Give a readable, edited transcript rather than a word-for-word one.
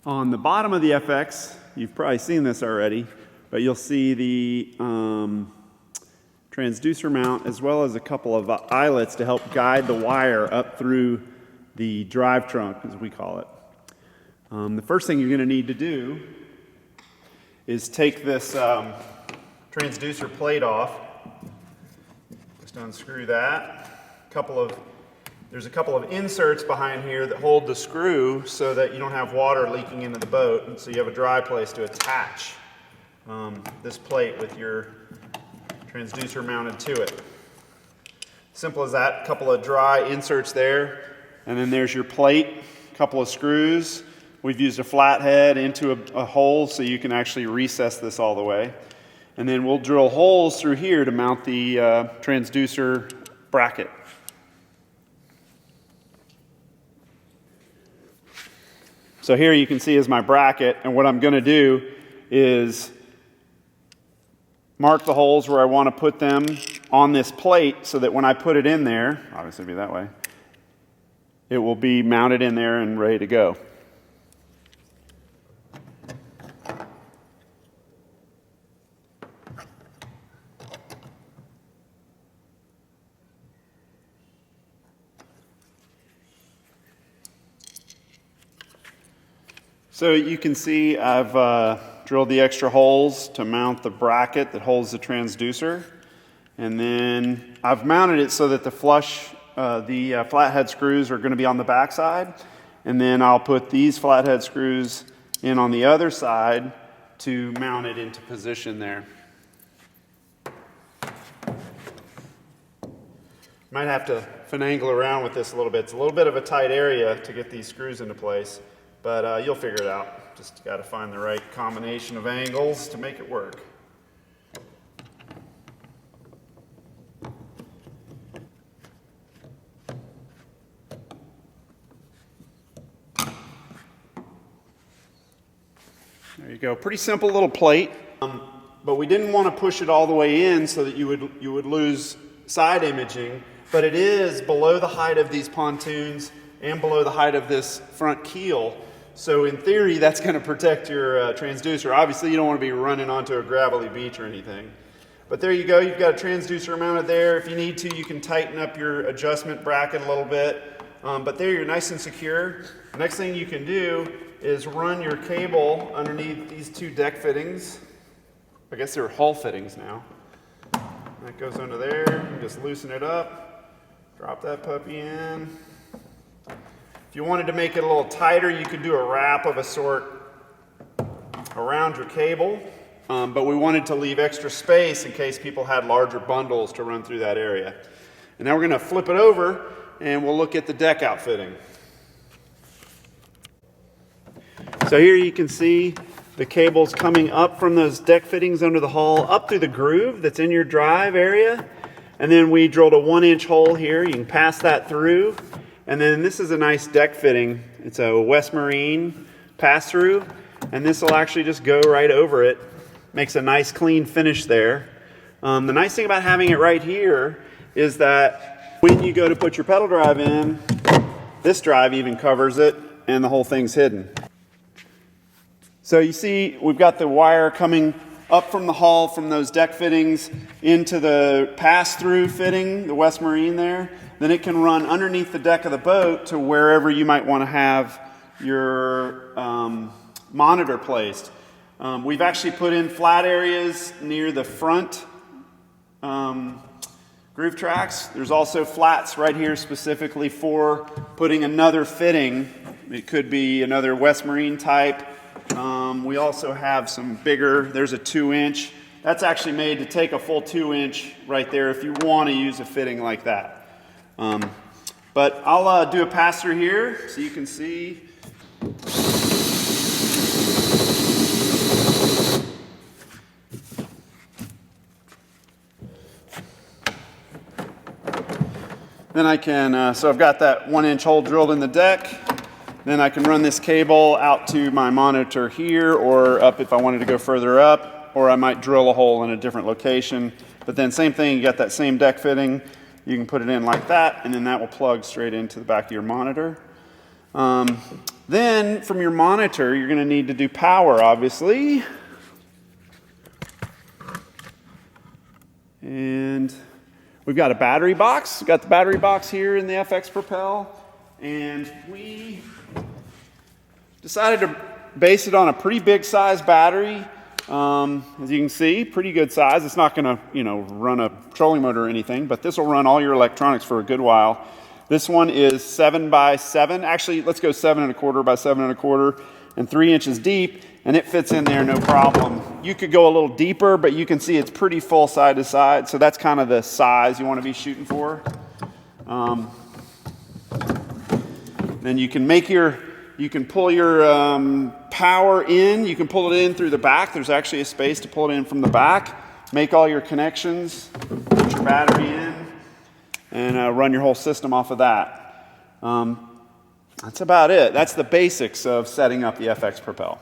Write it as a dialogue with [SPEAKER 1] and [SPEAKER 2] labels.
[SPEAKER 1] On the bottom of the FX, you've probably seen this already, but you'll see the transducer mount as well as a couple of eyelets to help guide the wire up through the drive trunk, as we call it. The first thing you're going to need to do is take this transducer plate off. Just unscrew that. There's a couple of inserts behind here that hold the screw so that you don't have water leaking into the boat, and so you have a dry place to attach this plate with your transducer mounted to it. Simple as that. A couple of dry inserts there, and then there's your plate, a couple of screws. We've used a flathead into a hole so you can actually recess this all the way. And then we'll drill holes through here to mount the transducer bracket. So here you can see is my bracket, and what I'm going to do is mark the holes where I want to put them on this plate so that when I put it in there, obviously it'll be that way, it will be mounted in there and ready to go. So you can see I've drilled the extra holes to mount the bracket that holds the transducer, and then I've mounted it so that the flathead screws are going to be on the back side, and then I'll put these flathead screws in on the other side to mount it into position there. Might have to finagle around with this a little bit. It's a little bit of a tight area to get these screws into place, but you'll figure it out. Just got to find the right combination of angles to make it work. There you go. Pretty simple little plate, but we didn't want to push it all the way in so that you would lose side imaging. But it is below the height of these pontoons and below the height of this front keel. So in theory, that's going to protect your transducer. Obviously, you don't want to be running onto a gravelly beach or anything. But there you go. You've got a transducer mounted there. If you need to, you can tighten up your adjustment bracket a little bit. But there you're nice and secure. The next thing you can do is run your cable underneath these two deck fittings. I guess they're hull fittings now. That goes under there. You can just loosen it up. Drop that puppy in. If you wanted to make it a little tighter, you could do a wrap of a sort around your cable, but we wanted to leave extra space in case people had larger bundles to run through that area. And now we're going to flip it over and we'll look at the deck outfitting. So here you can see the cables coming up from those deck fittings under the hull up through the groove that's in your drive area, and then we drilled a 1-inch hole here. You can pass that through. And then this is a nice deck fitting. It's a West Marine pass-through, and this will actually just go right over it. Makes a nice clean finish there. The nice thing about having it right here is that when you go to put your pedal drive in, this drive even covers it, and the whole thing's hidden. So you see we've got the wire coming up from the hull from those deck fittings into the pass-through fitting, the West Marine there. Then it can run underneath the deck of the boat to wherever you might want to have your monitor placed. We've actually put in flat areas near the front groove tracks. There's also flats right here specifically for putting another fitting. It could be another West Marine type. We also have some bigger, there's a 2-inch. That's actually made to take a full 2-inch right there if you want to use a fitting like that. But I'll do a pass through here so you can see. Then I can, so I've got that 1-inch hole drilled in the deck. Then I can run this cable out to my monitor here or up if I wanted to go further up, or I might drill a hole in a different location. But then same thing, you got that same deck fitting. You can put it in like that, and then that will plug straight into the back of your monitor. Then from your monitor, you're going to need to do power, obviously. And we've got a battery box. We've got the battery box here in the FX Propel. And we decided to base it on a pretty big size battery. As you can see, pretty good size. It's not going to, run a trolling motor or anything, but this will run all your electronics for a good while. This one is 7 by 7. Actually, let's go 7 1/4 by 7 1/4 and 3 inches deep, and it fits in there no problem. You could go a little deeper, but you can see it's pretty full side to side, so that's kind of the size you want to be shooting for. Then you can pull your power in. You can pull it in through the back. There's actually a space to pull it in from the back. Make all your connections, put your battery in, and run your whole system off of that. That's about it. That's the basics of setting up the FX Propel.